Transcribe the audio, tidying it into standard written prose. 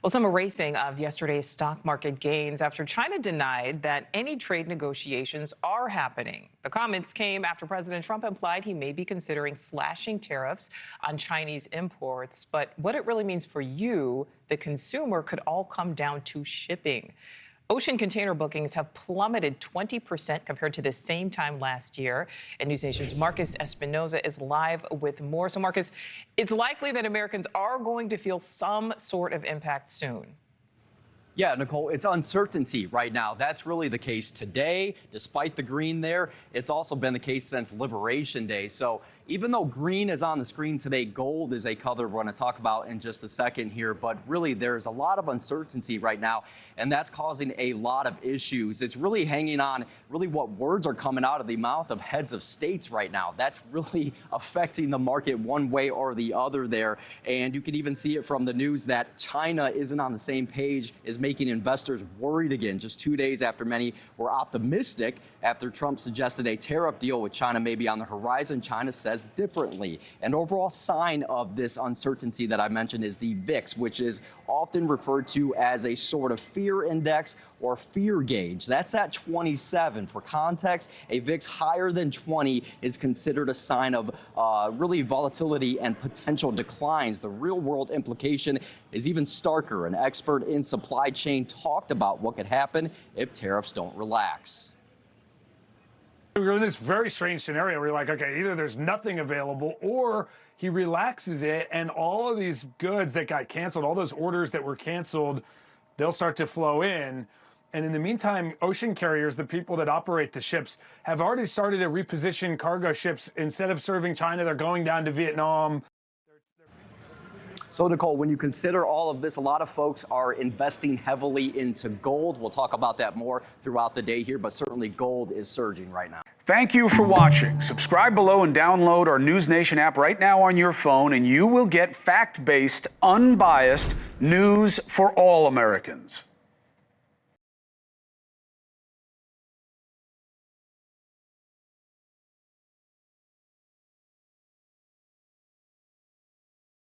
Well, some erasing of yesterday's stock market gains after China denied that any trade negotiations are happening. The comments came after President Trump implied he may be considering slashing tariffs on Chinese imports. But what it really means for you, the consumer, could all come down to shipping. Ocean container bookings have plummeted 20% compared to the same time last year. And NewsNation's Marcus Espinoza is live with more. So, Marcus, it's likely that Americans are going to feel some sort of impact soon. Yeah, Nichole, it's uncertainty right now. That's really the case today. Despite the green there, it's also been the case since Liberation Day. So even though green is on the screen today, gold is a color we're going to talk about in just a second here. But really, there's a lot of uncertainty right now, and that's causing a lot of issues. It's really hanging on really what words are coming out of the mouth of heads of states right now. That's really affecting the market one way or the other there. And you can even see it from the news that China isn't on the same page, is making investors worried again, just 2 days after many were optimistic after Trump suggested a tariff deal with China may be on the horizon. China says differently. An overall sign of this uncertainty that I mentioned is the VIX, which is often referred to as a sort of fear index or fear gauge. That's at 27. For context, a VIX higher than 20 is considered a sign of really volatility and potential declines. The real world implication is even starker. An expert in supply chain talked about what could happen if tariffs don't relax. We're in this very strange scenario where you're like, okay, either there's nothing available or he relaxes it and all of these goods that got canceled, all those orders that were canceled, they'll start to flow in. And in the meantime, ocean carriers, the people that operate the ships, have already started to reposition cargo ships. Instead of serving China, they're going down to Vietnam. So, Nichole, when you consider all of this, a lot of folks are investing heavily into gold. We'll talk about that more throughout the day here, but certainly gold is surging right now. Thank you for watching. Subscribe below and download our NewsNation app right now on your phone, and you will get fact-based, unbiased news for all Americans.